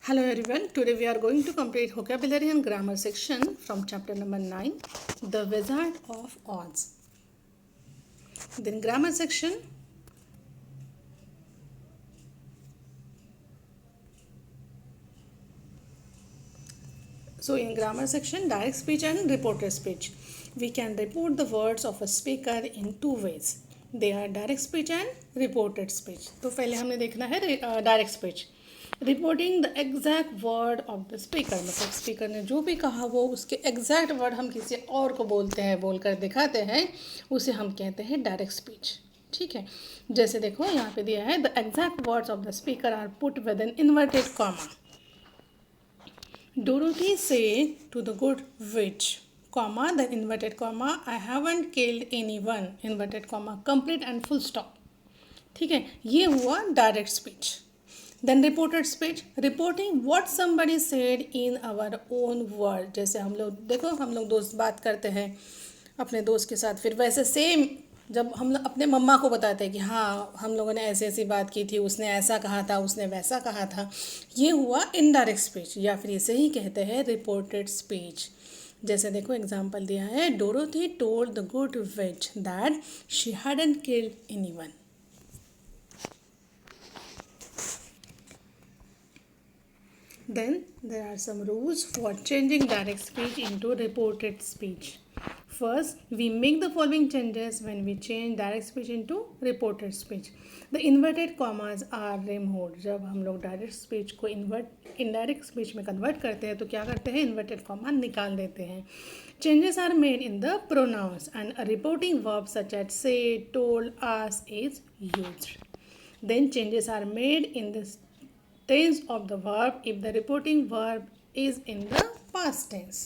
Hello everyone, today we are going to complete vocabulary and grammar section from chapter number 9, The Wizard of Oz. Then grammar section, so in grammar section, direct speech and reported speech. We can report the words of a speaker in two ways. They are direct speech and reported speech. तो पहले हमने देखना है direct speech. Reporting the exact word of the speaker, मतलब speaker ने जो भी कहा वो उसके एग्जैक्ट वर्ड हम किसी और को बोलते हैं, बोलकर दिखाते हैं, उसे हम कहते हैं डायरेक्ट स्पीच. ठीक है, जैसे देखो यहाँ पे दिया है the exact words of the speaker are put with an inverted comma. Dorothy said to the good witch, comma, the inverted comma, I haven't killed anyone, inverted comma, complete and full stop. ठीक है, ये हुआ direct speech. Then reported speech, reporting what somebody said in our own word. जैसे हम लोग दोस्त बात करते हैं अपने दोस्त के साथ, फिर वैसे सेम जब हम अपने मम्मा को बताते हैं कि हाँ हम लोगों ने ऐसी ऐसी बात की थी, उसने ऐसा कहा था, उसने वैसा कहा था, ये हुआ इनडायरेक्ट स्पीच, या फिर इसे ही कहते हैं रिपोर्टेड स्पीच. जैसे देखो एग्जांपल दिया है, Dorothy told the good which that she hadn't killed anyone. Then there are some rules for changing direct speech into reported speech. First, we make the following changes when we change direct speech into reported speech. The inverted commas are removed. जब हम लोग direct speech को indirect speech में convert करते हैं तो क्या करते हैं, इन्वर्टेड कॉमा निकाल देते हैं. Changes are made in the pronouns and a reporting verb such as say, told, asked is used. Then changes are made in the tense of the verb if the reporting verb is in the past tense.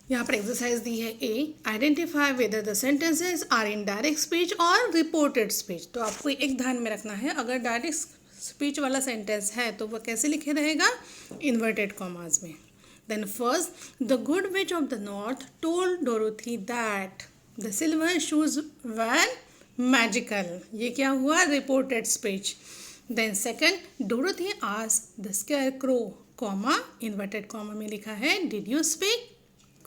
यहाँ पर exercise दी है A, identify whether the sentences are in direct speech और reported speech. तो आपको एक ध्यान में रखना है, अगर डायरेक्ट स्पीच वाला सेंटेंस है तो वह कैसे लिखे रहेगा, इन्वर्टेड कॉमास में. Then first, the good witch of the north told Dorothy that the silver shoes were magical. ये क्या हुआ, reported speech. Then second, Dorothy asked the scarecrow, comma, inverted comma में लिखा है did you speak,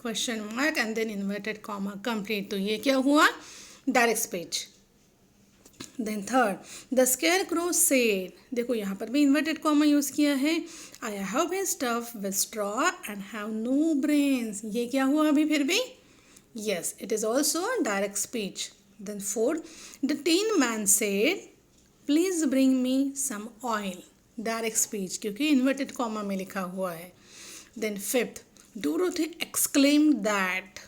question mark and then inverted comma complete. तो ये क्या हुआ, direct speech. Then third, the scarecrow said, देखो यहाँ पर भी इन्वर्टेड कॉमा यूज किया है, आई have been stuffed with straw and have no brains. ये क्या हुआ अभी फिर भी, yes it is also direct speech. Then fourth, the tin man said, please bring me some oil. Direct speech क्योंकि inverted comma में लिखा हुआ है. Then fifth, Dorothy exclaimed that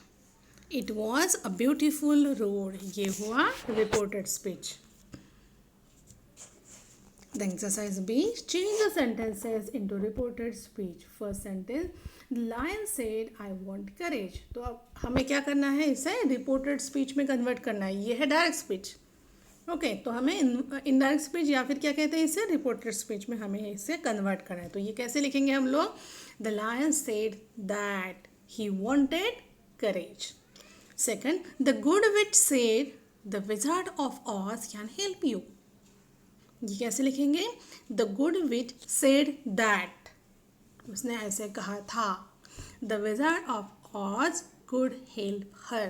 it was a beautiful road. ये हुआ reported speech. The exercise B, change the sentences into reported speech. First sentence, the lion said I want courage. तो अब हमें क्या करना है, इसे रिपोर्टेड स्पीच में कन्वर्ट करना है. ये है डायरेक्ट स्पीच. ओके, तो हमें इनडायरेक्ट स्पीच या फिर क्या कहते हैं इसे, रिपोर्टेड स्पीच में हमें इसे कन्वर्ट करना है. तो ये कैसे लिखेंगे हम लोग, the lion said that he wanted courage. Second, the good witch said the wizard of Oz can help you. ये कैसे लिखेंगे, the good witch said that, उसने ऐसे कहा था, the wizard of Oz could help her.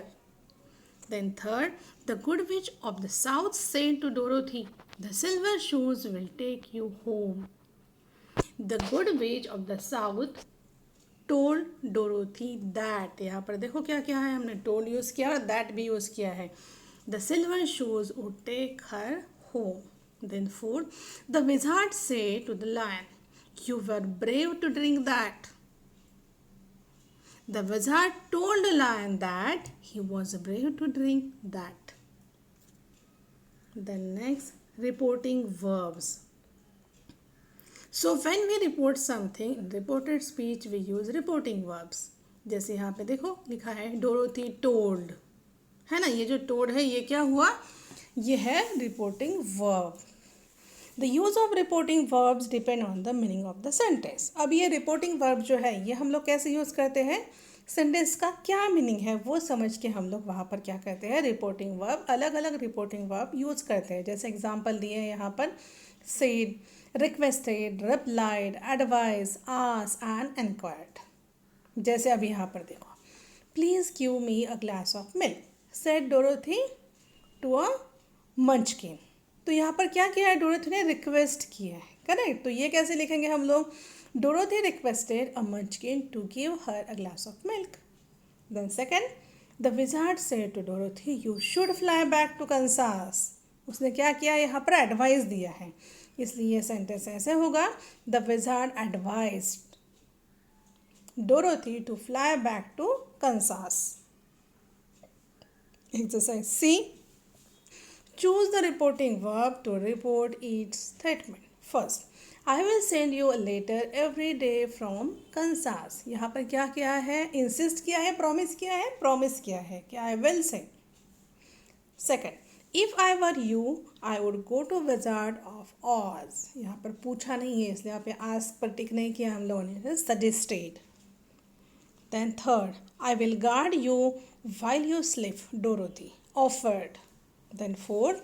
Then third, the good witch of the south said to Dorothy, the silver shoes will take you home. The good witch of the south told Dorothy that, यहाँ पर देखो क्या क्या है, हमने told use किया और that भी यूज़ किया है. The silver shoes would take her home. Then fourth, the wizard said to the lion, you were brave to drink that. The wizard told the lion that he was brave to drink that. Then next, reporting verbs. So when we report something in reported speech, we use reporting verbs. जैसे यहाँ पे देखो लिखा है Dorothy told, है ना, ये जो told है ये क्या हुआ, ये है reporting verb. The use of reporting verbs depend on the meaning of the sentence. अब ये reporting verb जो है ये हम लोग कैसे यूज़ करते हैं, सेंटेंस का क्या मीनिंग है वो समझ के हम लोग वहाँ पर क्या करते हैं, रिपोर्टिंग वर्ब, अलग अलग रिपोर्टिंग वर्ब यूज़ करते हैं. जैसे एग्जांपल दिए हैं यहाँ पर, said, requested, replied, advised, asked and inquired. जैसे अभी यहाँ पर देखो, please give me a glass of milk, said Dorothy to a munchkin. तो यहाँ पर क्या किया है, डोरोथी ने रिक्वेस्ट किया है, करेक्ट। तो ये कैसे लिखेंगे हम लोग, Dorothy requested a munchkin to give her a glass of milk. Then second, the wizard said to Dorothy you should fly back to Kansas. उसने क्या किया, यहाँ पर एडवाइस दिया है, इसलिए ये सेंटेंस ऐसे होगा, the wizard advised Dorothy to fly back to Kansas. Exercise C. Choose the reporting verb to report each statement. First, I will send you a letter every day from Kansas. यहाँ पर क्या किया है, insist किया है, promise किया है, promise किया है कि I will send. Second, if I were you, I would go to Wizard of Oz. यहाँ पर पूछा नहीं है, इसलिए यहाँ पे ask पर टिक नहीं किया हम लोगों ने, suggested. Then third, I will guard you while you sleep, Dorothy offered. Then fourth,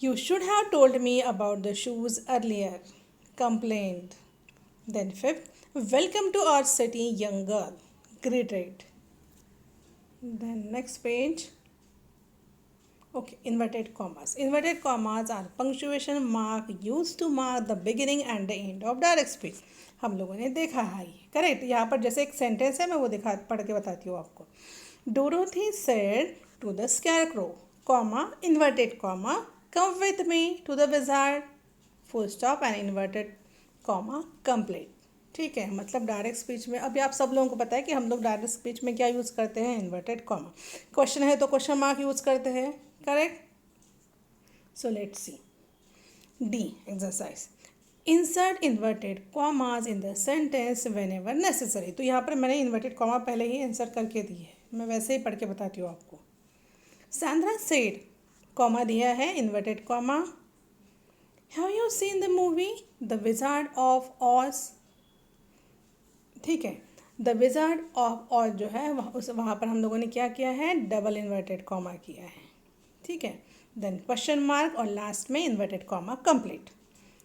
you should have told me about the shoes earlier, complained. Then fifth, welcome to our city, young girl, greeted. Then next page. Okay, inverted commas. Inverted commas are punctuation mark used to mark the beginning and the end of direct speech. हम लोगों ने देखा है ये, correct. यहाँ पर जैसे एक सेंटेंस है, मैं वो पढ़ के बताती हूँ आपको। Dorothy said to the scarecrow, comma, inverted comma, come with me to the wizard, full stop and inverted comma, complete. ठीक है, मतलब डायरेक्ट स्पीच में अभी आप सब लोगों को पता है कि हम लोग डायरेक्ट स्पीच में क्या यूज़ करते हैं, इन्वर्टेड कॉमा। क्वेश्चन है तो क्वेश्चन मार्क यूज़ करते हैं, correct. So let's see the exercise, insert inverted commas in the sentence whenever necessary. तो यहाँ पर मैंने इन्वर्टेड कॉमा पहले ही इंसर्ट करके दी है, मैं वैसे ही पढ़ के बताती हूँ आपको। सैंड्रा सेड, कॉमा दिया है, inverted comma. Have you seen the movie the wizard of Oz. ठीक है, द विजार्ड ऑफ ऑज जो है वहाँ पर हम लोगों ने क्या किया है, डबल इन्वर्टेड कॉमा किया है। ठीक है, देन क्वेश्चन मार्क और लास्ट में inverted comma, complete.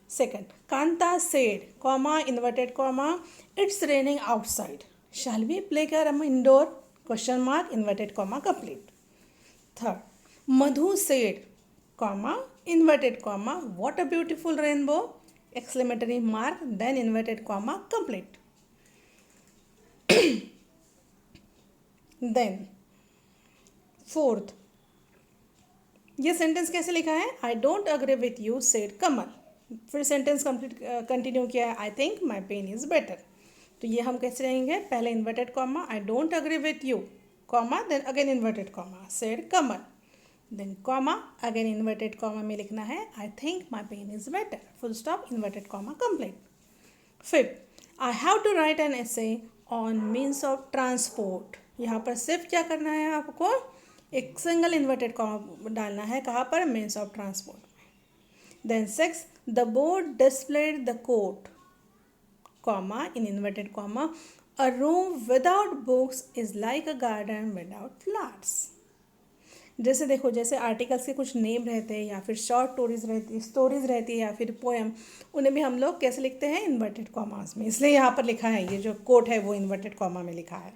Second, Kanta said, comma, inverted comma, it's raining outside. Shall we play carom indoor? Question mark, inverted comma, complete. Third, Madhu said, comma, inverted comma, what a beautiful rainbow! Exclamatory mark, then inverted comma, complete. Then, fourth, ये sentence कैसे लिखा है, I don't agree with you, said Kamal. फिर sentence continue किया है, I think my pen is better. तो ये हम कैसे रहेंगे, पहले inverted comma, I don't agree with you, comma, then again inverted comma, said Kamal, then comma, again inverted comma में लिखना है, I think my pen is better, full stop, inverted comma, complete. Fifth, I have to write an essay on means of transport. यहाँ पर सिर्फ क्या करना है आपको, एक सिंगल इन्वर्टेड कॉमा डालना है, कहाँ पर, means of transport. Then six, the board displayed the quote, comma, in inverted comma, a room without books is like a garden without flowers. जैसे देखो, जैसे आर्टिकल्स के कुछ नेम रहते हैं या फिर शॉर्ट स्टोरीज रहती है या फिर पोएम, उन्हें भी हम लोग कैसे लिखते हैं, इन्वर्टेड कॉमास में। इसलिए यहाँ पर लिखा है, ये जो कोट है वो इन्वर्टेड कॉमा में लिखा है।